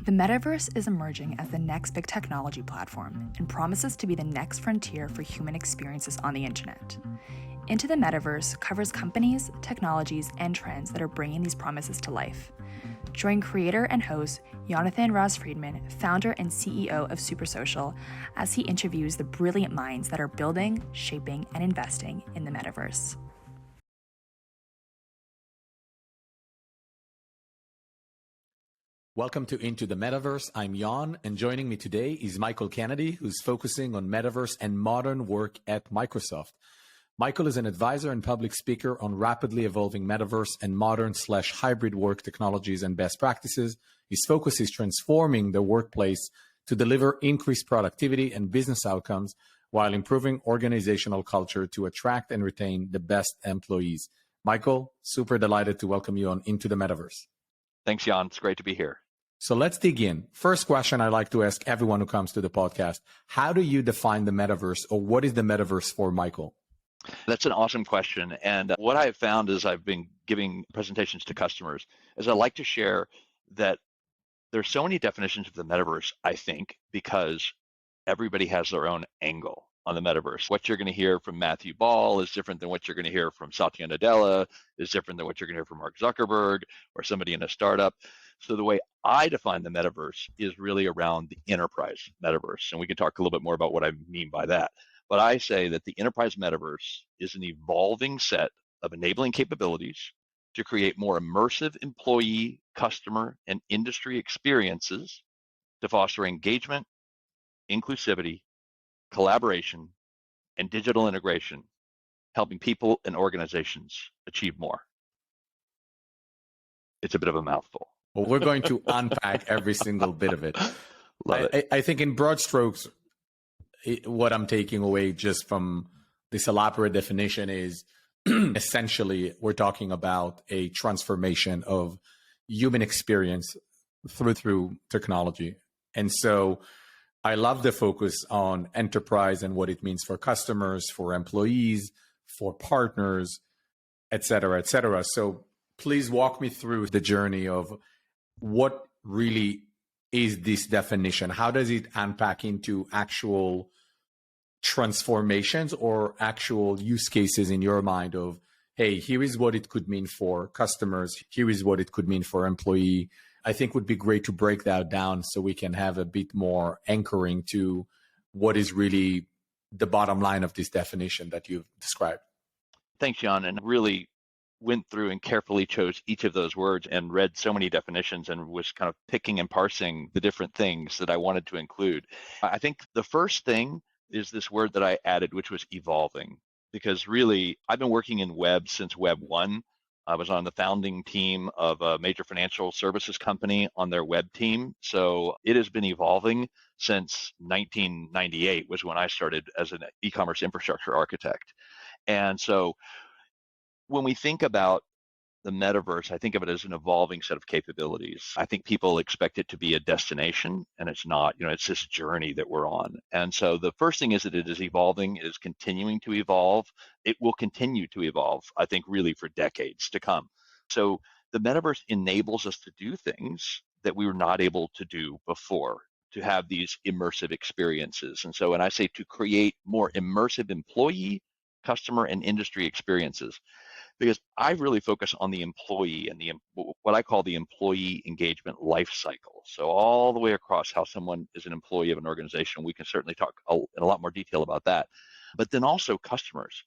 The Metaverse is emerging as the next big technology platform and promises to be the next frontier for human experiences on the internet. Into the Metaverse covers companies, technologies, and trends that are bringing these promises to life. Join creator and host Jonathan Ross-Friedman, founder and CEO of Supersocial, as he interviews the brilliant minds that are building, shaping, and investing in the Metaverse. Welcome to Into the Metaverse. I'm Jan, and joining me today is Michael Kennedy, who's focusing on Metaverse and modern work at Microsoft. Michael is an advisor and public speaker on rapidly evolving Metaverse and modern/hybrid work technologies and best practices. His focus is transforming the workplace to deliver increased productivity and business outcomes while improving organizational culture to attract and retain the best employees. Michael, super delighted to welcome you on Into the Metaverse. Thanks, Jan. It's great to be here. So let's dig in. First question I like to ask everyone who comes to the podcast: how do you define the Metaverse, or what is the Metaverse for Michael? That's an awesome question. And what I have found as I've been giving presentations to customers is I like to share that there's so many definitions of the Metaverse, I think, because everybody has their own angle on the Metaverse. What you're going to hear from Matthew Ball is different than what you're going to hear from Satya Nadella, is different than what you're going to hear from Mark Zuckerberg or somebody in a startup. So the way I define the Metaverse is really around the enterprise Metaverse. And we can talk a little bit more about what I mean by that. But I say that the enterprise Metaverse is an evolving set of enabling capabilities to create more immersive employee, customer, and industry experiences to foster engagement, inclusivity, collaboration, and digital integration, helping people and organizations achieve more. It's a bit of a mouthful. Well, we're going to unpack every single bit of it. Love it. I think in broad strokes, what I'm taking away just from this elaborate definition is essentially we're talking about a transformation of human experience through technology. And so I love the focus on enterprise and what it means for customers, for employees, for partners, et cetera, et cetera. So please walk me through the journey of what really is this definition. How does it unpack into actual transformations or actual use cases in your mind of, hey, here is what it could mean for customers, here is what it could mean for employee. I think would be great to break that down so we can have a bit more anchoring to what is really the bottom line of this definition that you've described. Thanks, Jan. And really went through and carefully chose each of those words and read so many definitions and was kind of picking and parsing the different things that I wanted to include. I think the first thing is this word that I added, which was evolving, because really I've been working in web since Web 1. I was on the founding team of a major financial services company on their web team. So it has been evolving since 1998 was when I started as an e-commerce infrastructure architect. And so when we think about the Metaverse, I think of it as an evolving set of capabilities. I think people expect it to be a destination, and it's not. It's this journey that we're on. And so the first thing is that it is evolving, it is continuing to evolve. It will continue to evolve, I think, really for decades to come. So the Metaverse enables us to do things that we were not able to do before, to have these immersive experiences. And so when I say to create more immersive employee, customer, and industry experiences, because I really focus on the employee and what I call the employee engagement life cycle. So all the way across how someone is an employee of an organization. We can certainly talk in a lot more detail about that. But then also customers,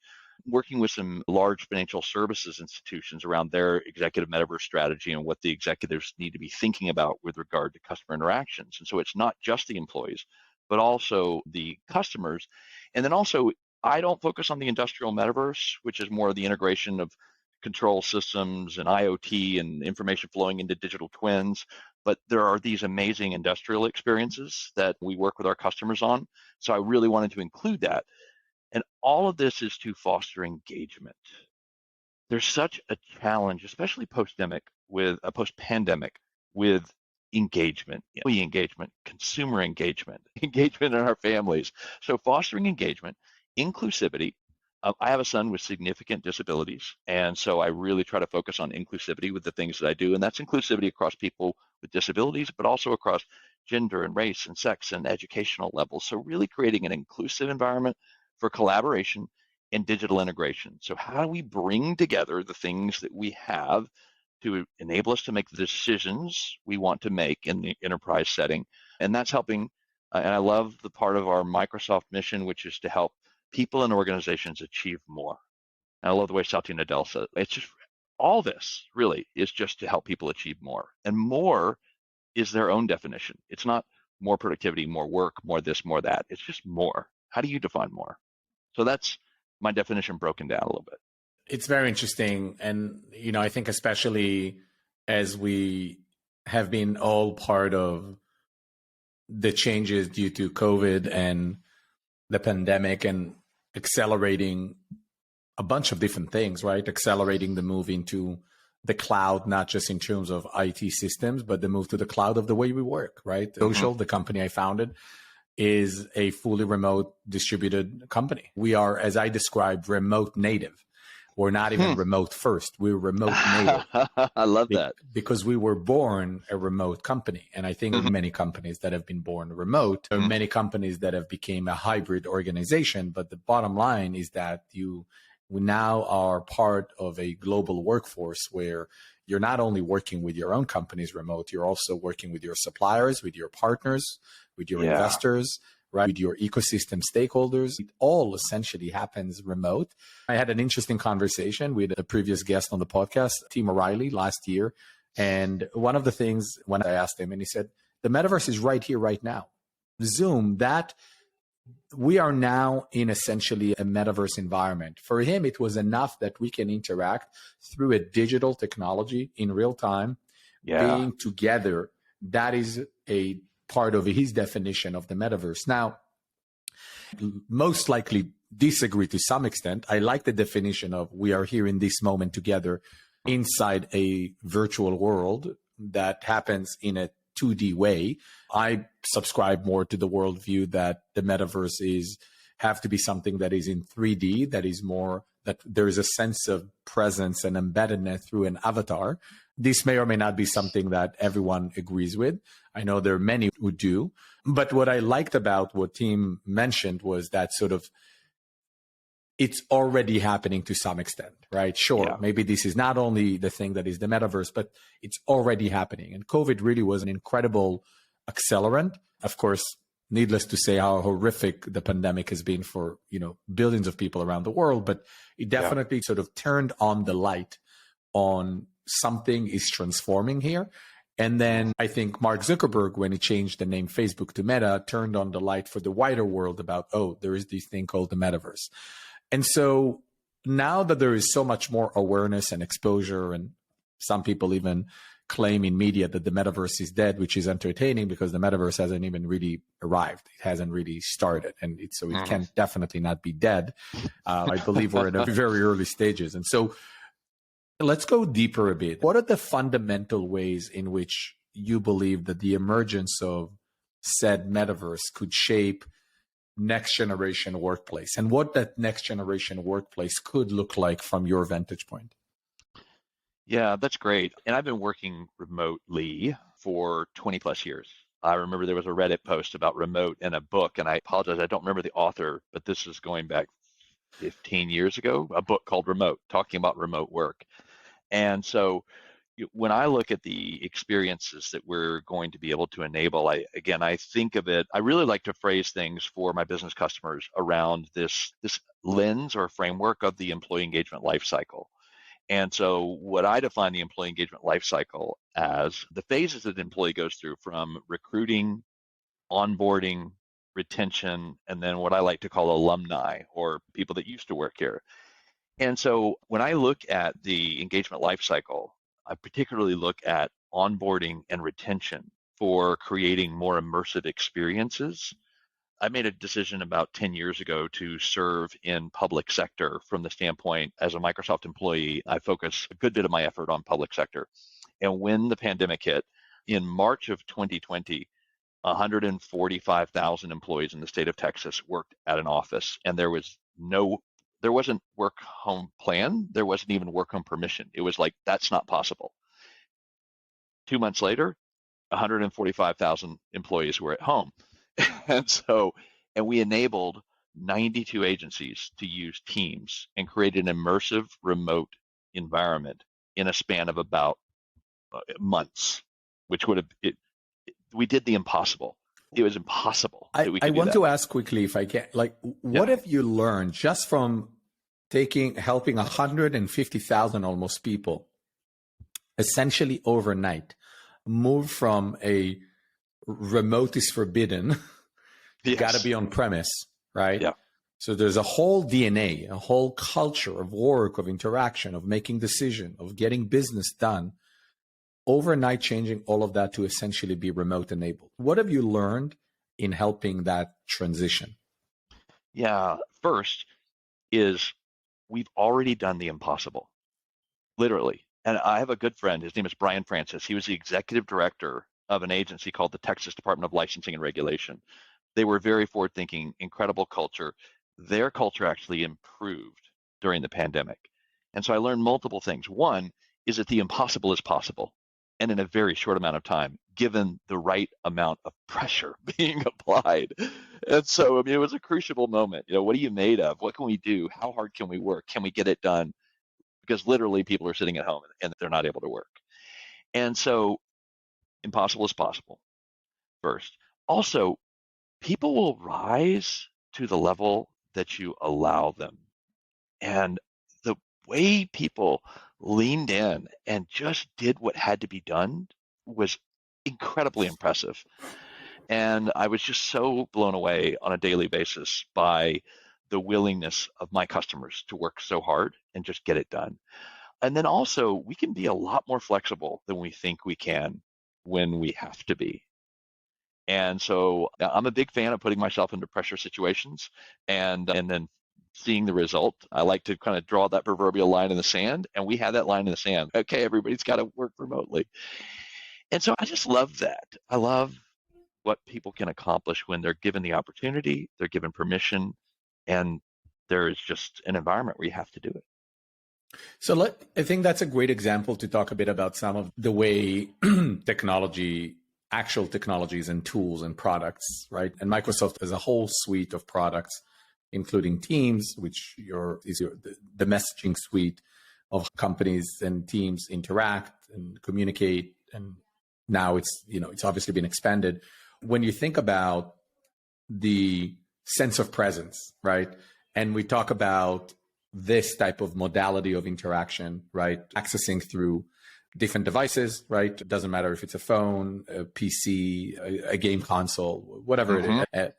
working with some large financial services institutions around their executive Metaverse strategy and what the executives need to be thinking about with regard to customer interactions. And so it's not just the employees, but also the customers. And then also, I don't focus on the industrial Metaverse, which is more of the integration of control systems and IoT and information flowing into digital twins. But there are these amazing industrial experiences that we work with our customers on. So I really wanted to include that. And all of this is to foster engagement. There's such a challenge, especially post-pandemic, with engagement, employee engagement, consumer engagement, engagement in our families. So fostering engagement, inclusivity, I have a son with significant disabilities, and so I really try to focus on inclusivity with the things that I do, and that's inclusivity across people with disabilities, but also across gender and race and sex and educational levels. So really creating an inclusive environment for collaboration and digital integration. So how do we bring together the things that we have to enable us to make the decisions we want to make in the enterprise setting? And that's helping. And I love the part of our Microsoft mission, which is to help people and organizations achieve more. And I love the way Satya Nadella said it. It's just all this really is just to help people achieve more. And more is their own definition. It's not more productivity, more work, more this, more that. It's just more. How do you define more? So that's my definition broken down a little bit. It's very interesting. And, I think especially as we have been all part of the changes due to COVID and the pandemic and accelerating a bunch of different things, right? Accelerating the move into the cloud, not just in terms of IT systems, but the move to the cloud of the way we work, right? Social, the company I founded, is a fully remote distributed company. We are, as I described, remote native. We're not even remote first. We're remote native. I love that. Because we were born a remote company. And I think there are many companies that have been born remote. There are many companies that have become a hybrid organization. But the bottom line is that we now are part of a global workforce where you're not only working with your own companies remote, you're also working with your suppliers, with your partners, with your investors, right? With your ecosystem stakeholders. It all essentially happens remote. I had an interesting conversation with a previous guest on the podcast, Tim O'Reilly, last year. And one of the things when I asked him, and he said, the metaverse is right here, right now. Zoom, that we are now in essentially a metaverse environment. For him, it was enough that we can interact through a digital technology in real time, being together. That is a part of his definition of the metaverse. Now, most likely disagree to some extent. I like the definition of we are here in this moment together inside a virtual world that happens in a 2D way. I subscribe more to the worldview that the metaverse have to be something that is in 3D, that is more, that there is a sense of presence and embeddedness through an avatar. This may or may not be something that everyone agrees with. I know there are many who do. But what I liked about what Tim mentioned was that sort of it's already happening to some extent, right? Sure, maybe this is not only the thing that is the metaverse, but it's already happening. And COVID really was an incredible accelerant. Of course, needless to say how horrific the pandemic has been for, billions of people around the world, but it definitely sort of turned on the light on something is transforming here. And then I think Mark Zuckerberg, when he changed the name Facebook to Meta, turned on the light for the wider world about, there is this thing called the metaverse. And so now that there is so much more awareness and exposure, and some people even claim in media that the metaverse is dead, which is entertaining because the metaverse hasn't even really arrived. It hasn't really started. And it can definitely not be dead. I believe we're in a very early stages. And so let's go deeper a bit. What are the fundamental ways in which you believe that the emergence of said metaverse could shape next generation workplace, and what that next generation workplace could look like from your vantage point? Yeah, that's great. And I've been working remotely for 20 plus years. I remember there was a Reddit post about remote in a book, and I apologize, I don't remember the author, but this is going back 15 years ago, a book called Remote, talking about remote work. And so when I look at the experiences that we're going to be able to enable, I think of it, I really like to phrase things for my business customers around this lens or framework of the employee engagement lifecycle. And so what I define the employee engagement lifecycle as the phases that the employee goes through, from recruiting, onboarding, retention, and then what I like to call alumni, or people that used to work here. And so when I look at the engagement lifecycle, I particularly look at onboarding and retention for creating more immersive experiences. I made a decision about 10 years ago to serve in public sector from the standpoint, as a Microsoft employee, I focus a good bit of my effort on public sector. And when the pandemic hit in March of 2020, 145,000 employees in the state of Texas worked at an office, and there was no There wasn't work home plan. There wasn't even work home permission. It was like, that's not possible. 2 months later, 145,000 employees were at home. And we enabled 92 agencies to use Teams and create an immersive remote environment in a span of about months, which would have, we did the impossible. It was impossible that we could I do want that. to ask quickly, if I can, like, what have you learned just from helping 150,000 almost people essentially overnight move from a remote is forbidden, you got to be on premise, right? Yeah. So there's a whole DNA, a whole culture of work, of interaction, of making decision, of getting business done, overnight changing all of that to essentially be remote enabled. What have you learned in helping that transition? Yeah. First is we've already done the impossible, literally. And I have a good friend, his name is Brian Francis. He was the executive director of an agency called the Texas Department of Licensing and Regulation. They were very forward thinking, incredible culture. Their culture actually improved during the pandemic. And so I learned multiple things. One is that the impossible is possible, and in a very short amount of time, given the right amount of pressure being applied. And so, I mean, it was a crucible moment. You know, what are you made of? What can we do? How hard can we work? Can we get it done? Because literally people are sitting at home and they're not able to work. And so impossible is possible, first. Also, people will rise to the level that you allow them. And the way people leaned in and just did what had to be done was incredibly impressive. And I was just so blown away on a daily basis by the willingness of my customers to work so hard and just get it done. And then also, we can be a lot more flexible than we think we can when we have to be. And so I'm a big fan of putting myself into pressure situations and then seeing the result. I like to kind of draw that proverbial line in the sand, and we had that line in the sand. Okay, everybody's got to work remotely. And so I just love that. I love what people can accomplish when they're given the opportunity, they're given permission, and there is just an environment where you have to do it. So I think that's a great example to talk a bit about some of the way actual technologies and tools and products, right? And Microsoft has a whole suite of products, including Teams, which is the messaging suite of companies and teams interact and communicate. And now it's obviously been expanded. When you think about the sense of presence, right? And we talk about this type of modality of interaction, right? Accessing through different devices, right? It doesn't matter if it's a phone, a PC, a game console, whatever it is,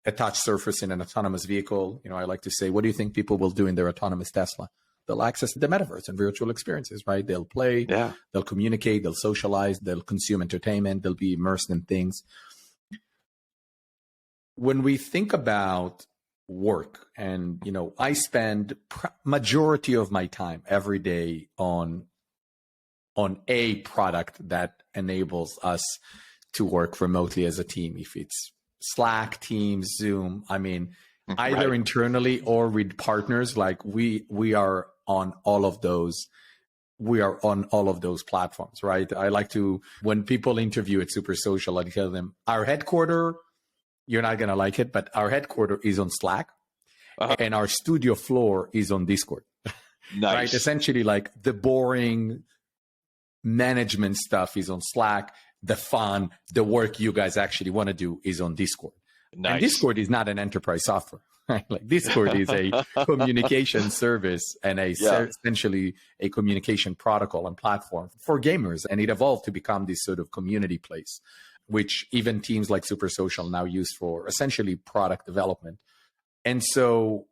a touch surface in an autonomous vehicle. I like to say, what do you think people will do in their autonomous Tesla? They'll access the metaverse and virtual experiences, right? They'll play, they'll communicate, they'll socialize, they'll consume entertainment, they'll be immersed in things. When we think about work, and I spend majority of my time every day on a product that enables us to work remotely as a team. If it's Slack, Teams, Zoom, I mean, either internally or with partners, like we are on all of those. We are on all of those platforms, right? I like to, when people interview at Super Social, I tell them our headquarters, you're not going to like it, but our headquarters is on Slack and our studio floor is on Discord. Nice. Right? Essentially, like the boring management stuff is on Slack. The fun, the work you guys actually want to do is on Discord. Nice. And Discord is not an enterprise software, right? Like Discord is a communication service and essentially a communication protocol and platform for gamers. And it evolved to become this sort of community place, which even teams like Super Social now use for essentially product development. And so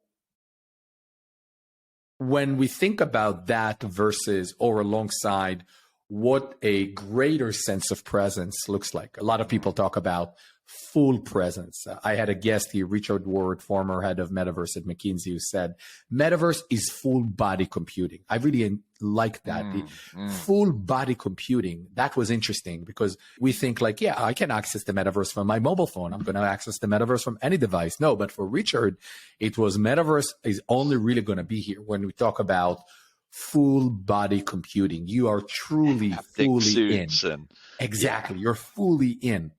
when we think about that versus or alongside what a greater sense of presence looks like, a lot of people talk about full presence. I had a guest here, Richard Ward, former head of Metaverse at McKinsey, who said, Metaverse is full body computing. I really like that. The Mm, mm. full body computing, that was interesting because we think like, yeah, I can access the metaverse from my mobile phone. I'm going to access the metaverse from any device. No, but for Richard, it was metaverse is only really going to be here when we talk about full body computing. You are truly Haptic fully in. suits and Exactly. yeah. You're fully in.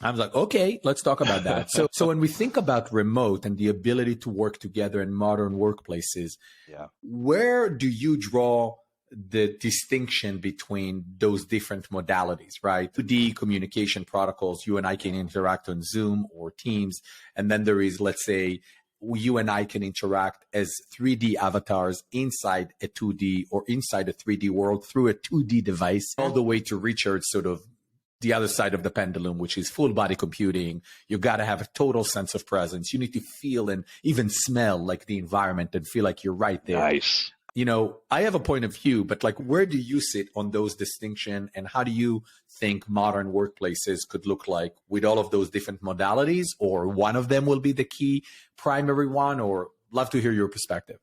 I was like, okay, let's talk about that. So when we think about remote and the ability to work together in modern workplaces, Yeah. where do you draw the distinction between those different modalities, right? 2D communication protocols, you and I can interact on Zoom or Teams. And then there is, let's say, you and I can interact as 3D avatars inside a 2D or inside a 3D world through a 2D device, all the way to Richard's sort of the other side of the pendulum, which is full body computing. You got to have a total sense of presence. You need to feel and even smell like the environment and feel like you're right there. Nice. You know, I have a point of view, but like, where do you sit on those distinctions, and how do you think modern workplaces could look like with all of those different modalities, or one of them will be the key primary one? Or love to hear your perspective.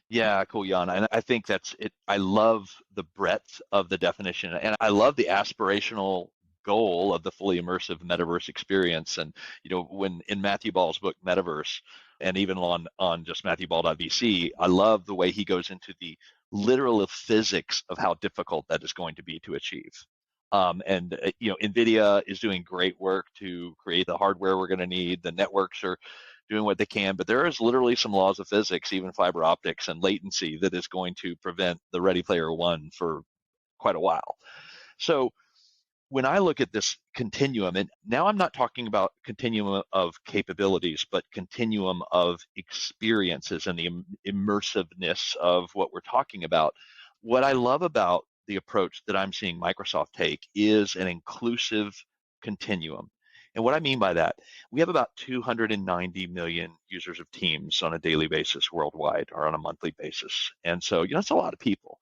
Yeah, cool, Jan. And I think that's it. I love the breadth of the definition, and I love the aspirational goal of the fully immersive metaverse experience. And when in Matthew Ball's book Metaverse, and even on just matthewball.vc, I love the way he goes into the literal physics of how difficult that is going to be to achieve. NVIDIA is doing great work to create the hardware we're going to need. The networks are doing what they can, but there is literally some laws of physics, even fiber optics and latency, that is going to prevent the Ready Player One for quite a while. So when I look at this continuum, and now I'm not talking about continuum of capabilities, but continuum of experiences and the immersiveness of what we're talking about. What I love about the approach that I'm seeing Microsoft take is an inclusive continuum. And what I mean by that, we have about 290 million users of Teams on a daily basis worldwide, or on a monthly basis. And so, that's a lot of people.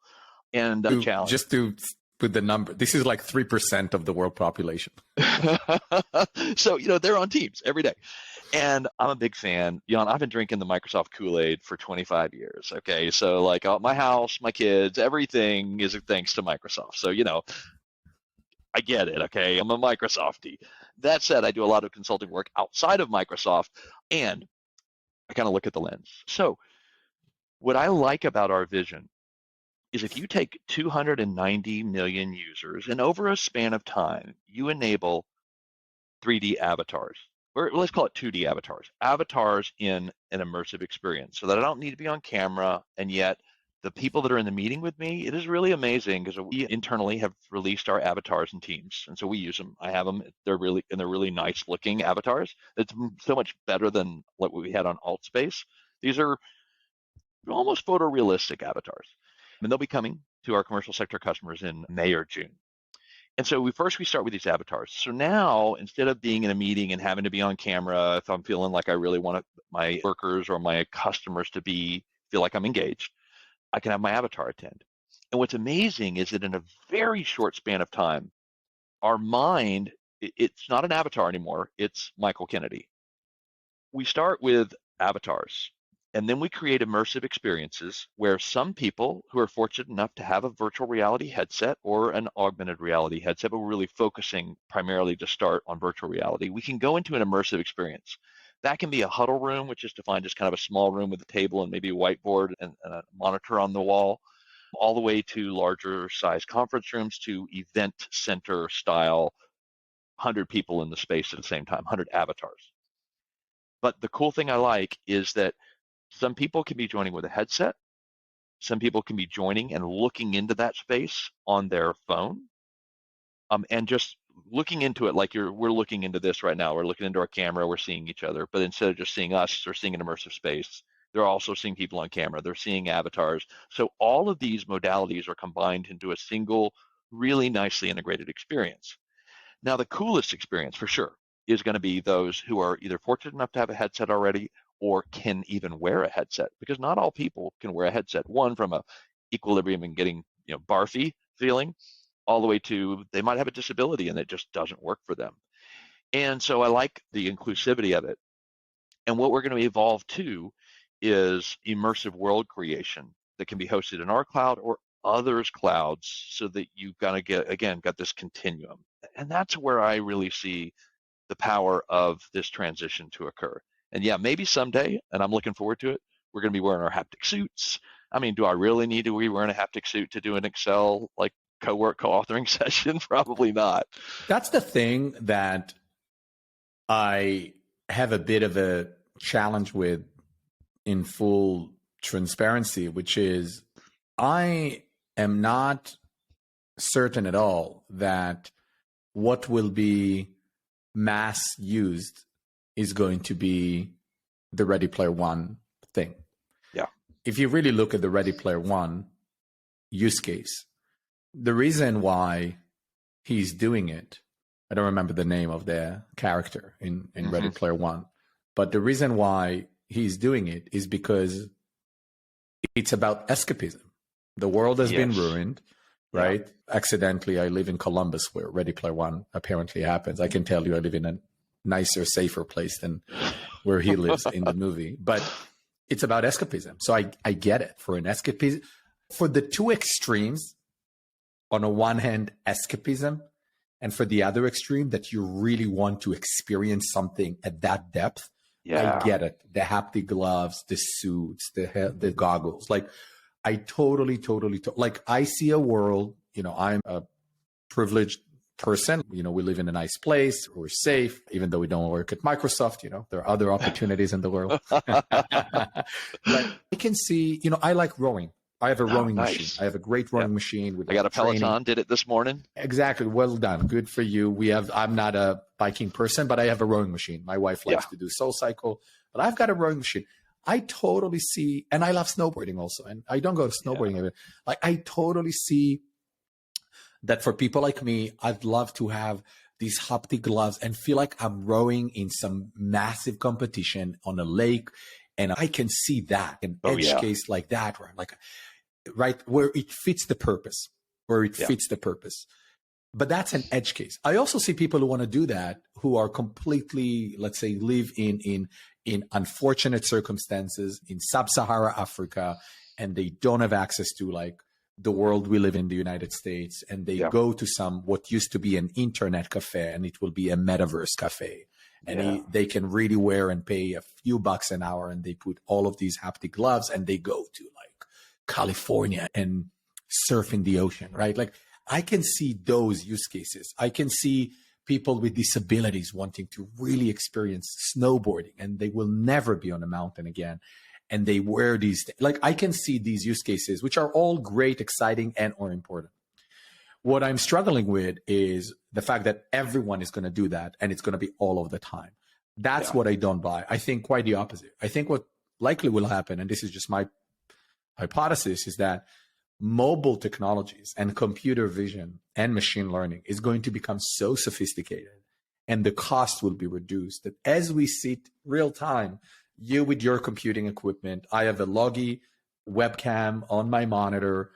And the challenge. Just to put the number, this is like 3% of the world population. So, they're on Teams every day. And I'm a big fan. Jan, I've been drinking the Microsoft Kool-Aid for 25 years. Okay. So like my house, my kids, everything is thanks to Microsoft. So, I get it. Okay. I'm a Microsoftie. That said, I do a lot of consulting work outside of Microsoft, and I kind of look at the lens. So what I like about our vision is if you take 290 million users and over a span of time, you enable 3D avatars, or let's call it 2D avatars in an immersive experience, so that I don't need to be on camera, and yet the people that are in the meeting with me, it is really amazing because we internally have released our avatars in Teams, and so we use them. I have them. They're really nice looking avatars. It's so much better than what we had on AltSpace. These are almost photorealistic avatars, and they'll be coming to our commercial sector customers in May or June. And so we start with these avatars. So now, instead of being in a meeting and having to be on camera, if I'm feeling like I really want my workers or my customers to feel like I'm engaged, I can have my avatar attend. And what's amazing is that in a very short span of time, our mind, it's not an avatar anymore, it's Michael Kennedy. We start with avatars, and then we create immersive experiences where some people who are fortunate enough to have a virtual reality headset or an augmented reality headset, but we're really focusing primarily to start on virtual reality, we can go into an immersive experience. That can be a huddle room, which is defined as kind of a small room with a table and maybe a whiteboard and a monitor on the wall, all the way to larger size conference rooms, to event center style, 100 people in the space at the same time, 100 avatars. But the cool thing I like is that some people can be joining with a headset. Some people can be joining and looking into that space on their phone, and just looking into it like we're looking into this right now. We're looking into our camera, we're seeing each other, but instead of just seeing us, they're seeing an immersive space. They're also seeing people on camera. They're seeing avatars. So all of these modalities are combined into a single, really nicely integrated experience. Now, the coolest experience for sure is going to be those who are either fortunate enough to have a headset already or can even wear a headset, because not all people can wear a headset. One, from a equilibrium and getting barfy feeling, all the way to they might have a disability and it just doesn't work for them. And so I like the inclusivity of it. And what we're going to evolve to is immersive world creation that can be hosted in our cloud or others' clouds so that you got this continuum. And that's where I really see the power of this transition to occur. And yeah, maybe someday, and I'm looking forward to it, we're going to be wearing our haptic suits. I mean, do I really need to be wearing a haptic suit to do an Excel like co-authoring session? Probably not. That's the thing that I have a bit of a challenge with, in full transparency, which is I am not certain at all that what will be mass used is going to be the Ready Player One thing. Yeah. If you really look at the Ready Player One use case, the reason why he's doing it, I don't remember the name of the character in Ready Player One, but the reason why he's doing it is because it's about escapism. The world has been ruined, right? Yeah. Accidentally, I live in Columbus, where Ready Player One apparently happens. I can tell you I live in a nicer, safer place than where he lives in the movie. But it's about escapism. So I get it. For an escapism, for the two extremes, on the one hand, escapism, and for the other extreme, that you really want to experience something at that depth, I get it. The haptic gloves, the suits, the goggles. Like, I totally, like, I see a world, I'm a privileged person. We live in a nice place. We're safe, even though we don't work at Microsoft. There are other opportunities in the world. But I can see, I like rowing. I have a rowing machine. I have a great rowing machine. With I got a training. Peloton, did it this morning. Exactly. Well done. Good for you. I'm not a biking person, but I have a rowing machine. My wife likes to do Soul Cycle, but I've got a rowing machine. I totally see, and I love snowboarding also. And I don't go to snowboarding. Like, I totally see that for people like me, I'd love to have these haptic gloves and feel like I'm rowing in some massive competition on a lake. And I can see that, an edge case like that, where I'm like, right, where it fits the purpose, But that's an edge case. I also see people who want to do that, who are completely, let's say, live in unfortunate circumstances in sub-Saharan Africa, and they don't have access to, like, the world we live in, the United States, and they go to what used to be an internet cafe, and it will be a metaverse cafe. And they can really wear and pay a few bucks an hour, and they put all of these haptic gloves, and they go to, like, California and surf in the ocean, right? Like, I can see those use cases. I can see people with disabilities wanting to really experience snowboarding, and they will never be on a mountain again. And they wear these, like, I can see these use cases, which are all great, exciting, and or important. What I'm struggling with is the fact that everyone is going to do that, and it's going to be all of the time. That's what I don't buy. I think quite the opposite. I think what likely will happen, and this is just my hypothesis, is that mobile technologies and computer vision and machine learning is going to become so sophisticated, and the cost will be reduced, that as we sit real time, you with your computing equipment, I have a Logi webcam on my monitor,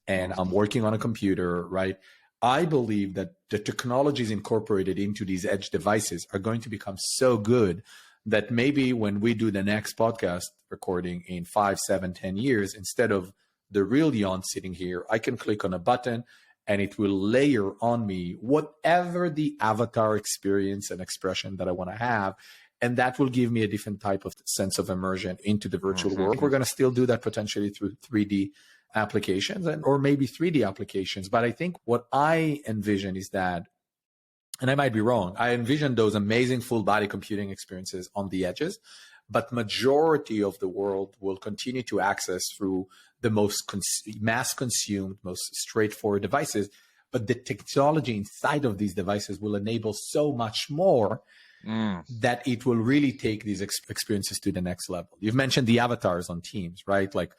and I'm working on a computer, right? I believe that the technologies incorporated into these edge devices are going to become so good that maybe when we do the next podcast recording in 5, 7, 10 years, instead of the real Jan sitting here, I can click on a button and it will layer on me whatever the avatar experience and expression that I want to have. And that will give me a different type of sense of immersion into the virtual world. We're going to still do that potentially through 3D applications or maybe 3D applications. But I think what I envision is that, and I might be wrong, I envision those amazing full body computing experiences on the edges, but majority of the world will continue to access through the most mass consumed, most straightforward devices. But the technology inside of these devices will enable so much more that it will really take these experiences to the next level. You've mentioned the avatars on Teams, right? Like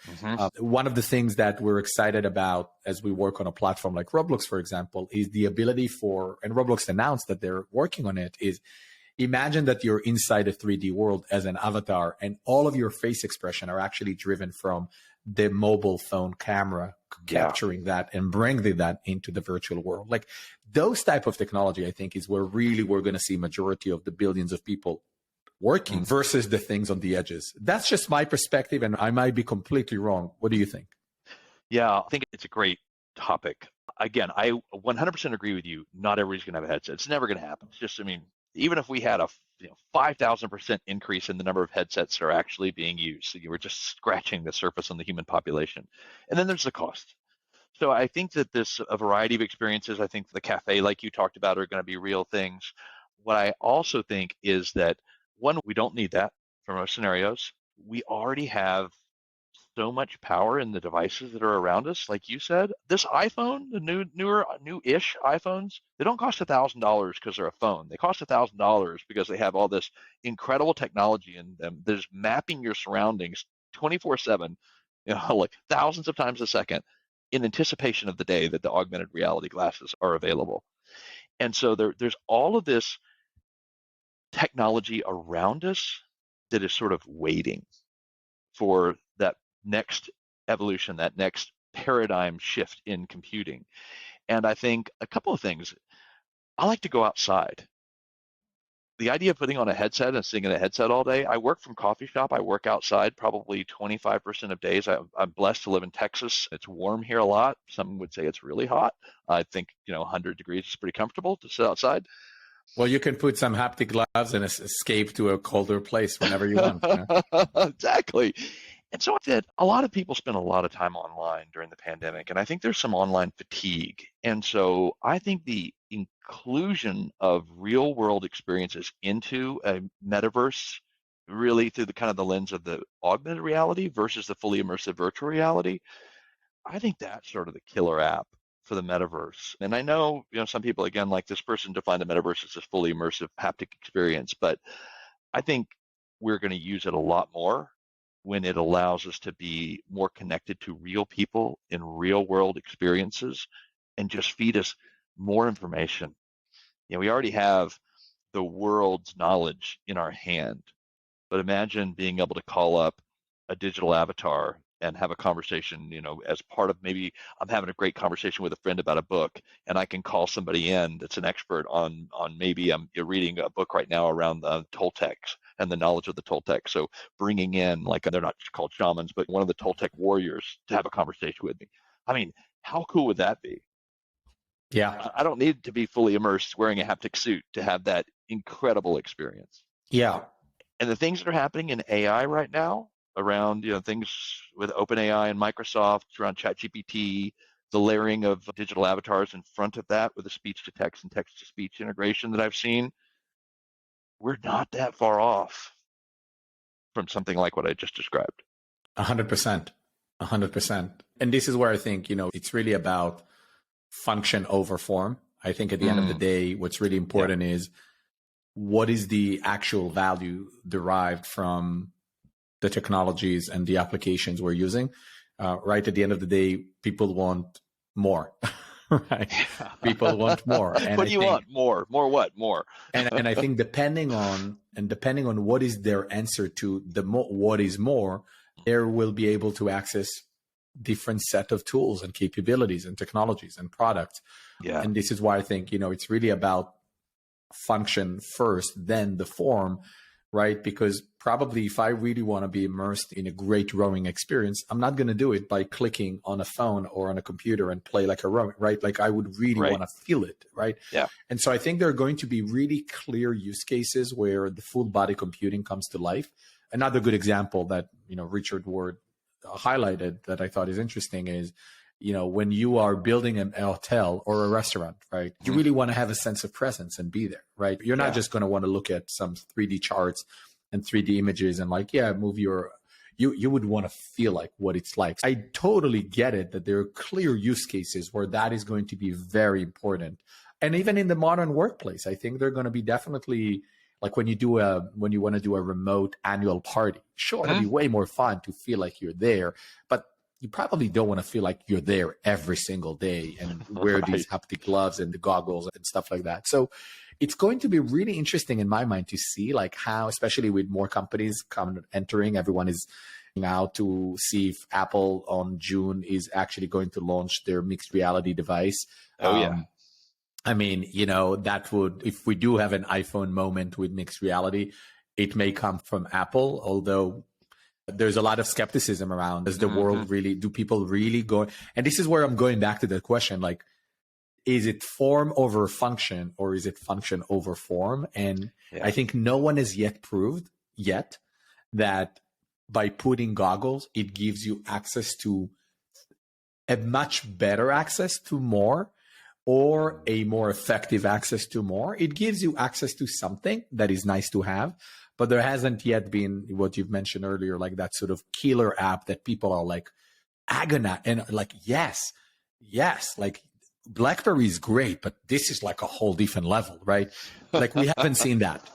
one of the things that we're excited about as we work on a platform like Roblox, for example, is the ability for, and Roblox announced that they're working on it, is imagine that you're inside a 3D world as an avatar, and all of your face expression are actually driven from the mobile phone camera, capturing that and bringing that into the virtual world. Like those type of technology, I think, is where really we're going to see majority of the billions of people working versus the things on the edges. That's just my perspective, and I might be completely wrong. What do you think? Yeah, I think it's a great topic. Again, I 100% agree with you. Not everybody's going to have a headset. It's never going to happen. It's just, I mean, even if we had a 5,000% increase in the number of headsets that are actually being used, so you were just scratching the surface on the human population. And then there's the cost. So I think that this a variety of experiences. I think the cafe, like you talked about, are going to be real things. What I also think is that one, we don't need that for most scenarios. We already have so much power in the devices that are around us. Like you said, this iPhone, the new-ish iPhones, they don't cost $1,000 because they're a phone. They cost $1,000 because they have all this incredible technology in them. There's mapping your surroundings 24/7, like thousands of times a second, in anticipation of the day that the augmented reality glasses are available. And so there's all of this technology around us that is sort of waiting for that next evolution, that next paradigm shift in computing. And I think a couple of things. I like to go outside. The idea of putting on a headset and sitting in a headset all day, I work from coffee shop. I work outside probably 25% of days. I'm blessed to live in Texas. It's warm here a lot. Some would say it's really hot. I think, 100 degrees is pretty comfortable to sit outside. Well, you can put some haptic gloves and escape to a colder place whenever you want. Exactly. And so that a lot of people spend a lot of time online during the pandemic, and I think there's some online fatigue. And so I think the inclusion of real world experiences into a metaverse, really through the kind of the lens of the augmented reality versus the fully immersive virtual reality, I think that's sort of the killer app for the metaverse. And I know, some people, again, like this person defined the metaverse as a fully immersive haptic experience, but I think we're going to use it a lot more when it allows us to be more connected to real people in real world experiences and just feed us more information. We already have the world's knowledge in our hand, but imagine being able to call up a digital avatar and have a conversation, as part of, maybe I'm having a great conversation with a friend about a book, and I can call somebody in that's an expert on maybe you're reading a book right now around the Toltecs and the knowledge of the Toltecs. So bringing in, like, they're not called shamans, but one of the Toltec warriors to have a conversation with me. I mean, how cool would that be? Yeah. I don't need to be fully immersed wearing a haptic suit to have that incredible experience. Yeah. And the things that are happening in AI right now around, things with OpenAI and Microsoft, around ChatGPT, the layering of digital avatars in front of that with the speech to text and text to speech integration that I've seen, we're not that far off from something like what I just described. 100%. 100%. And this is where I think, it's really about function over form. I think at the end of the day, what's really important is what is the actual value derived from the technologies and the applications we're using. Right at the end of the day, people want more. Right? People want more. And what do you want? More what? More. and I think depending on what is their answer to what is more, they will be able to access different set of tools and capabilities and technologies and products. Yeah. And this is why I think, it's really about function first, then the form, right? Because probably if I really want to be immersed in a great rowing experience, I'm not going to do it by clicking on a phone or on a computer and play like a rowing, right? Like I would really want to feel it, right? Yeah. And so I think there are going to be really clear use cases where the full body computing comes to life. Another good example that, Richard Ward highlighted that I thought is interesting is, when you are building a hotel or a restaurant, right, you really want to have a sense of presence and be there, right? You're not just going to want to look at some 3D charts and 3D images and move you would want to feel like what it's like. I totally get it that there are clear use cases where that is going to be very important. And even in the modern workplace, I think they're going to be definitely, like when you want to do a remote annual party, sure, it'll be way more fun to feel like you're there, but you probably don't want to feel like you're there every single day and wear these haptic gloves and the goggles and stuff like that. So it's going to be really interesting in my mind to see how, especially with more companies entering, everyone is now to see if Apple on June is actually going to launch their mixed reality device. I mean, that would, if we do have an iPhone moment with mixed reality, it may come from Apple, although There's a lot of skepticism around, does the Mm-hmm. world really, do people really go? And this is where I'm going back to the question, like, is it form over function, or is it function over form? And Yeah. I think no one has yet proved yet that by putting goggles, it gives you access to a much better access to more, or a more effective access to more. It gives you access to something that is nice to have, but there hasn't yet been what you've mentioned earlier, like that sort of killer app that people are like agonize and like, yes, like BlackBerry is great, but this is like a whole different level, right? Like we haven't seen that.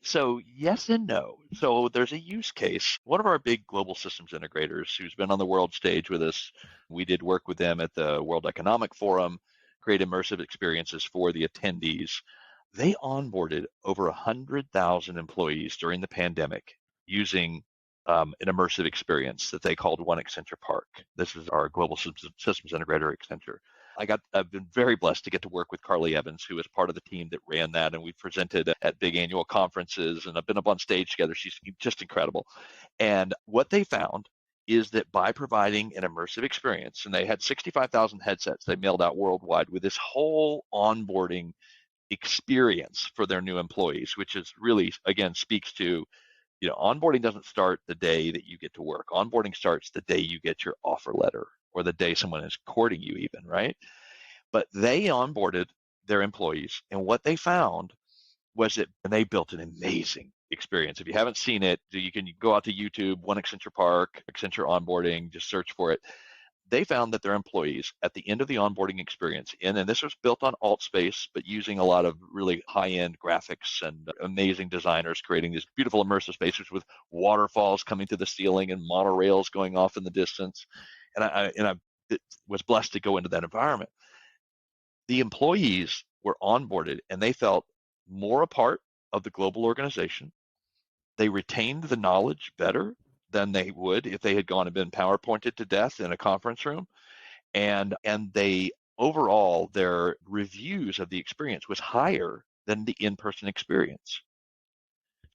So yes and no. So there's a use case. One of our big global systems integrators who's been on the world stage with us, we did work with them at the World Economic Forum, create immersive experiences for the attendees. They onboarded over 100,000 employees during the pandemic using an immersive experience that they called One Accenture Park. This is our global systems integrator, Accenture. I've been very blessed to get to work with Carly Evans, who is part of the team that ran that, and we presented at big annual conferences, and I've been up on stage together. She's just incredible. And what they found is that by providing an immersive experience, and they had 65,000 headsets they mailed out worldwide with this whole onboarding experience for their new employees, which is really, again, speaks to, onboarding doesn't start the day that you get to work. Onboarding starts the day you get your offer letter, or the day someone is courting you even, right? But they onboarded their employees, and what they found was that, and they built an amazing experience. If you haven't seen it, you can go out to YouTube, One Accenture Park, Accenture Onboarding, just search for it. They found that their employees at the end of the onboarding experience, and this was built on AltSpace, but using a lot of really high-end graphics and amazing designers creating these beautiful immersive spaces with waterfalls coming to the ceiling and monorails going off in the distance. And I was blessed to go into that environment. The employees were onboarded and they felt more a part of the global organization. They retained the knowledge better than they would if they had gone and been PowerPointed to death in a conference room. And they overall, their reviews of the experience was higher than the in-person experience.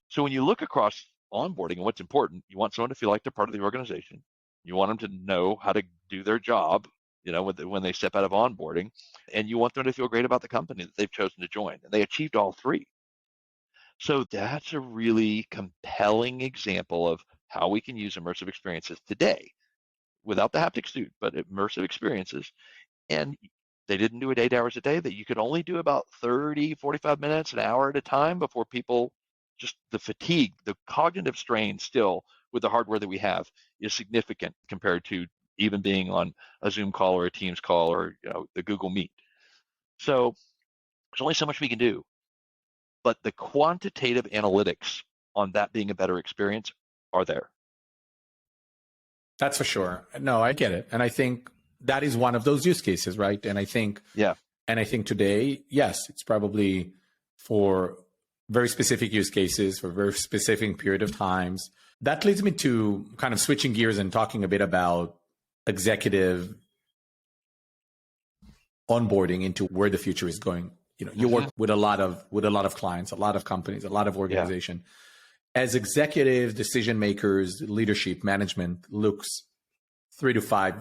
So when you look across onboarding and what's important, you want someone to feel like they're part of the organization. You want them to know how to do their job, when they step out of onboarding, and you want them to feel great about the company that they've chosen to join. And they achieved all three. So that's a really compelling example of how we can use immersive experiences today without the haptic suit, but immersive experiences. And they didn't do it 8 hours a day, that you could only do about 30, 45 minutes, an hour at a time before people, just the fatigue, the cognitive strain still with the hardware that we have is significant compared to even being on a Zoom call or a Teams call or the Google Meet. So there's only so much we can do. But the quantitative analytics on that being a better experience are there. That's for sure. No, I get it. And I think that is one of those use cases, right? And I think today, yes, it's probably for very specific use cases for very specific period of times. That leads me to kind of switching gears and talking a bit about executive onboarding into where the future is going. You work with a lot of clients, a lot of companies, a lot of organization. As executive decision makers, leadership, management looks 3 to 5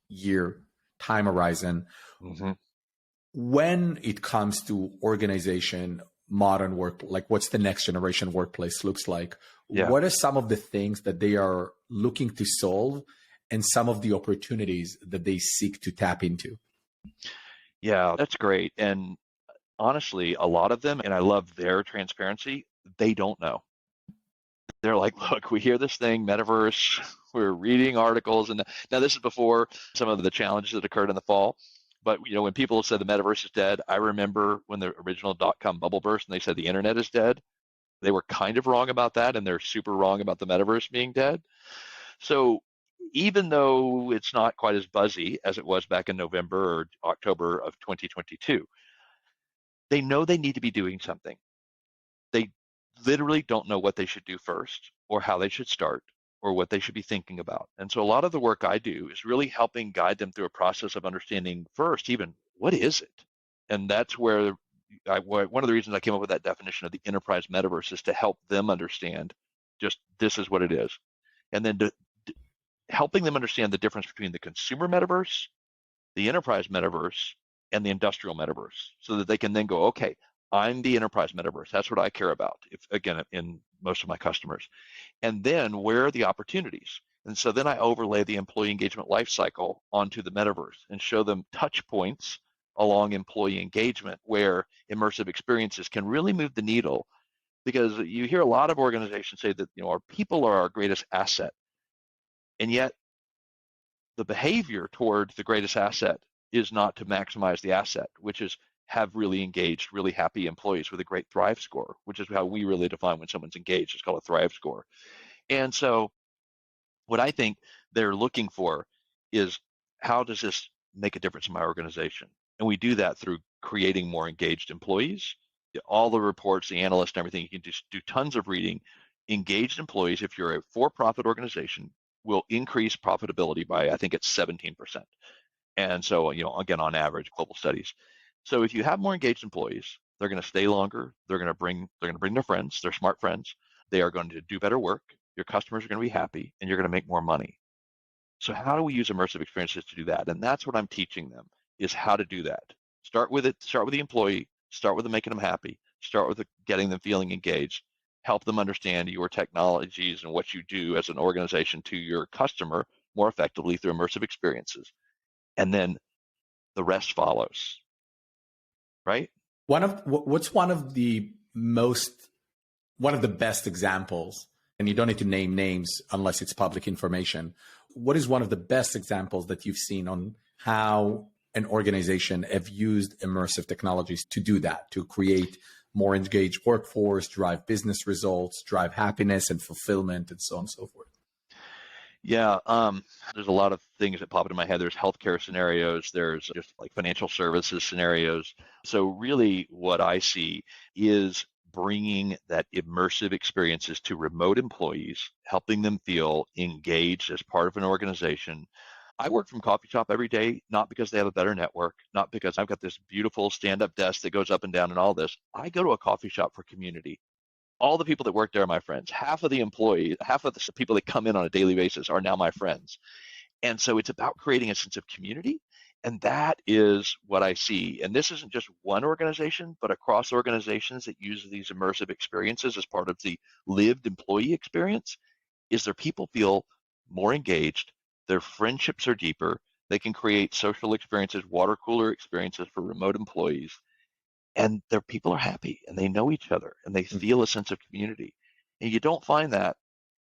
year time horizon. When it comes to organization, modern work, like what's the next generation workplace looks like? What are some of the things that they are looking to solve and some of the opportunities that they seek to tap into? Yeah, that's great. And honestly, a lot of them, and I love their transparency, they don't know. They're like, look, we hear this thing, Metaverse, we're reading articles. And now this is before some of the challenges that occurred in the fall. But when people said the Metaverse is dead, I remember when the original .com bubble burst and they said the internet is dead. They were kind of wrong about that, and they're super wrong about the Metaverse being dead. So even though it's not quite as buzzy as it was back in November or October of 2022, they know they need to be doing something. They literally don't know what they should do first or how they should start or what they should be thinking about. And so a lot of the work I do is really helping guide them through a process of understanding first, even what is it? And that's where one of the reasons I came up with that definition of the enterprise metaverse is to help them understand just this is what it is. and then helping them understand the difference between the consumer metaverse, the enterprise metaverse, and the industrial metaverse, so that they can then go, okay, I'm the enterprise metaverse. That's what I care about, if, again, in most of my customers. And then where are the opportunities? And so then I overlay the employee engagement lifecycle onto the metaverse and show them touch points along employee engagement where immersive experiences can really move the needle. Because you hear a lot of organizations say that, our people are our greatest asset. And yet the behavior toward the greatest asset is not to maximize the asset, which is have really engaged, really happy employees with a great Thrive score, which is how we really define when someone's engaged. It's called a Thrive score. And so what I think they're looking for is, how does this make a difference in my organization? And we do that through creating more engaged employees. All the reports, the analysts and everything, you can just do tons of reading. Engaged employees, if you're a for-profit organization, will increase profitability by, I think it's 17%. And so, again, on average, global studies. So if you have more engaged employees, they're going to stay longer. They're going to bring their friends, their smart friends. They are going to do better work. Your customers are going to be happy, and you're going to make more money. So how do we use immersive experiences to do that? And that's what I'm teaching them, is how to do that. Start with the employee, start with them making them happy, start with getting them feeling engaged, help them understand your technologies and what you do as an organization to your customer more effectively through immersive experiences. And then the rest follows, right? What's one of the best examples, and you don't need to name names unless it's public information. What is one of the best examples that you've seen on how an organization have used immersive technologies to do that, to create more engaged workforce, drive business results, drive happiness and fulfillment, and so on and so forth? Yeah, there's a lot of things that pop into my head. There's healthcare scenarios, there's just like financial services scenarios. So really what I see is bringing that immersive experiences to remote employees, helping them feel engaged as part of an organization. I work from coffee shop every day, not because they have a better network, not because I've got this beautiful stand-up desk that goes up and down and all this. I go to a coffee shop for community. All the people that work there are my friends. Half of the people that come in on a daily basis are now my friends. And so it's about creating a sense of community. And that is what I see. And this isn't just one organization, but across organizations that use these immersive experiences as part of the lived employee experience, is their people feel more engaged, their friendships are deeper, they can create social experiences, water cooler experiences for remote employees, and their people are happy and they know each other and they feel a sense of community. And you don't find that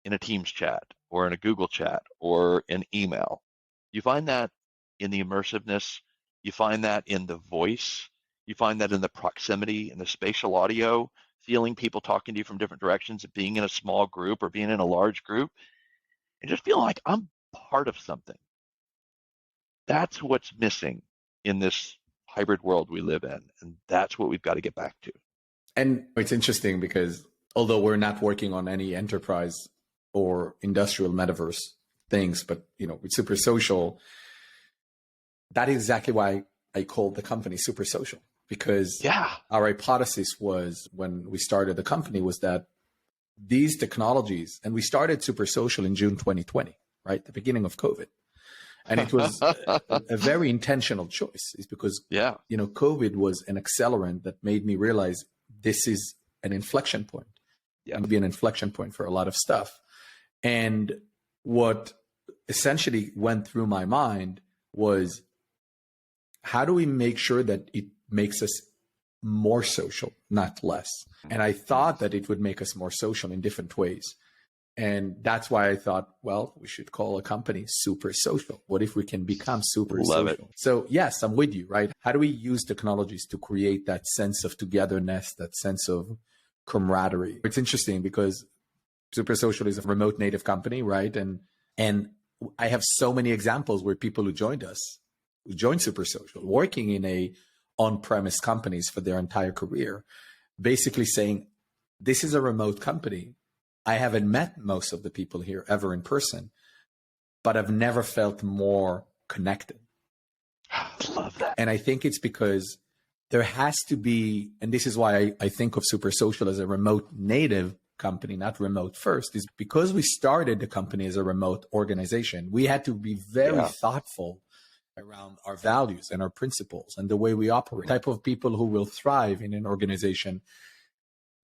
in a Teams chat or in a Google chat or an email. You find that in the immersiveness, you find that in the voice, you find that in the proximity and the spatial audio, feeling people talking to you from different directions, being in a small group or being in a large group, and just feeling like I'm part of something. That's what's missing in this hybrid world we live in, and that's what we've got to get back to. And it's interesting because although we're not working on any enterprise or industrial metaverse things, but with Super Social, that is exactly why I called the company Super Social, because our hypothesis was, when we started the company, was that these technologies, and we started Super Social in June 2020, right, the beginning of COVID. And it was a very intentional choice, is because, COVID was an accelerant that made me realize this is an inflection point. It would be an inflection point for a lot of stuff. And what essentially went through my mind was, how do we make sure that it makes us more social, not less? And I thought that it would make us more social in different ways. And that's why I thought, well, we should call a company Super Social. What if we can become super social? It. So yes, I'm with you, right? How do we use technologies to create that sense of togetherness, that sense of camaraderie? It's interesting because Super Social is a remote native company, right? And I have so many examples where people who joined Super Social, working in a on-premise companies for their entire career, basically saying, this is a remote company. I haven't met most of the people here ever in person, but I've never felt more connected. I love that. And I think it's because there has to be, and this is why I think of Super Social as a remote native company, not remote first, is because we started the company as a remote organization. We had to be very thoughtful around our values and our principles and the way we operate, type of people who will thrive in an organization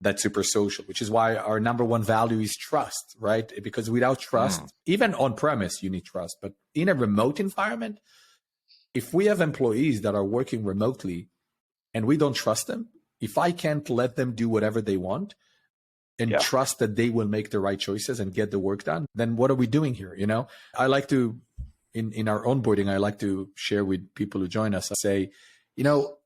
that's super social, which is why our number one value is trust, right? Because without trust, even on premise, you need trust. But in a remote environment, if we have employees that are working remotely and we don't trust them, if I can't let them do whatever they want and trust that they will make the right choices and get the work done, then what are we doing here? You know, I like to, in our onboarding, I like to share with people who join us, I say, you know,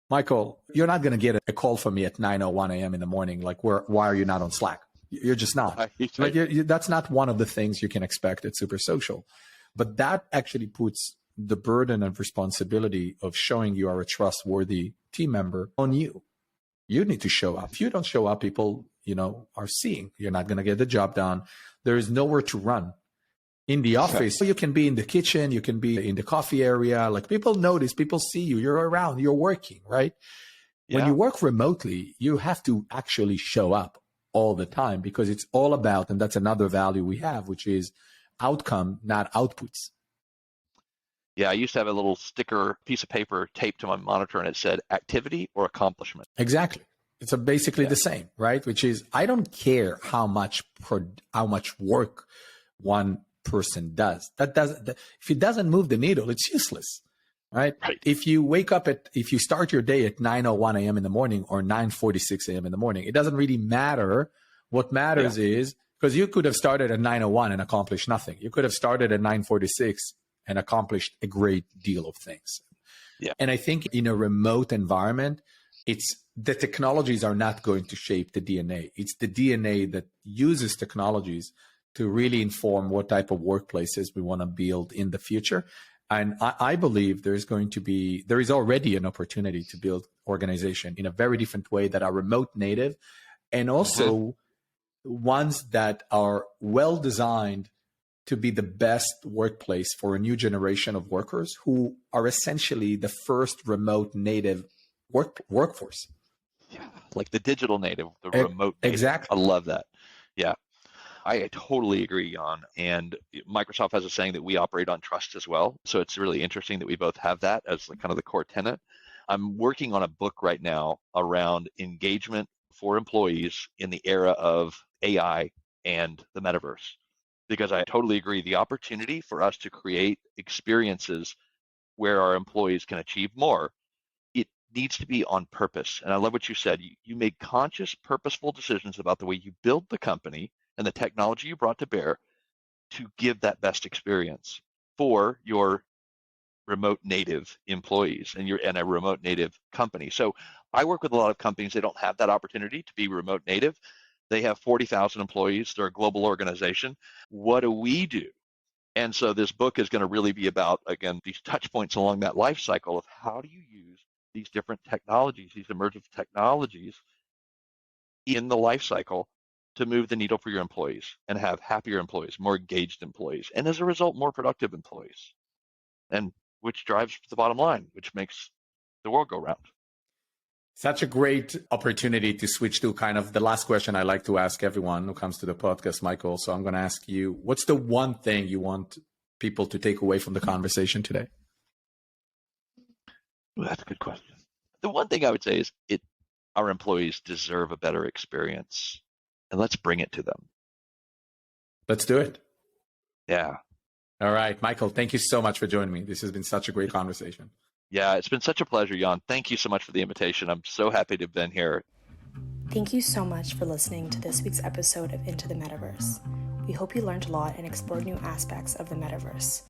Michael, you're not going to get a call from me at 9:01 a.m. in the morning. Like, why are you not on Slack? You're just not. Like, that's not one of the things you can expect at Super Social. But that actually puts the burden and responsibility of showing you are a trustworthy team member on you. You need to show up. If you don't show up, people, you know, are seeing you're not going to get the job done. There is nowhere to run. In the office, you can be in the kitchen, you can be in the coffee area. Like, people notice, people see you, you're around, you're working, right? Yeah. When you work remotely, you have to actually show up all the time because it's all about, and that's another value we have, which is outcome, not outputs. Yeah, I used to have a little sticker piece of paper taped to my monitor and it said activity or accomplishment. Exactly. It's basically the same, right? Which is, I don't care how much work one person does. If it doesn't move the needle, it's useless, right? If you start your day at 9:01 a.m. in the morning or 9:46 a.m. in the morning, it doesn't really matter. What matters is, because you could have started at 9:01 and accomplished nothing. You could have started at 9:46 and accomplished a great deal of things. Yeah. And I think in a remote environment, the technologies are not going to shape the DNA. It's the DNA that uses technologies to really inform what type of workplaces we want to build in the future. And I believe there is already an opportunity to build organization in a very different way that are remote native and also ones that are well designed to be the best workplace for a new generation of workers who are essentially the first remote native workforce. Yeah, like the digital native, the remote native. Exactly. I love that. Yeah. I totally agree, Jan. And Microsoft has a saying that we operate on trust as well. So it's really interesting that we both have that as kind of the core tenet. I'm working on a book right now around engagement for employees in the era of AI and the metaverse, because I totally agree. The opportunity for us to create experiences where our employees can achieve more, it needs to be on purpose. And I love what you said. You made conscious, purposeful decisions about the way you build the company and the technology you brought to bear to give that best experience for your remote native employees and a remote native company. So I work with a lot of companies that don't have that opportunity to be remote native. They have 40,000 employees. They're a global organization. What do we do? And so this book is going to really be about, again, these touch points along that life cycle of how do you use these different technologies, these emergent technologies in the life cycle to move the needle for your employees and have happier employees, more engaged employees, and as a result, more productive employees, and which drives the bottom line, which makes the world go round. Such a great opportunity to switch to kind of the last question I like to ask everyone who comes to the podcast, Michael. So I'm going to ask you, what's the one thing you want people to take away from the conversation today? Well, that's a good question. The one thing I would say is our employees deserve a better experience. And let's bring it to them. Let's do it. Yeah. All right, Michael, thank you so much for joining me. This has been such a great conversation. Yeah, it's been such a pleasure, Jan. Thank you so much for the invitation. I'm so happy to have been here. Thank you so much for listening to this week's episode of Into the Metaverse. We hope you learned a lot and explored new aspects of the Metaverse.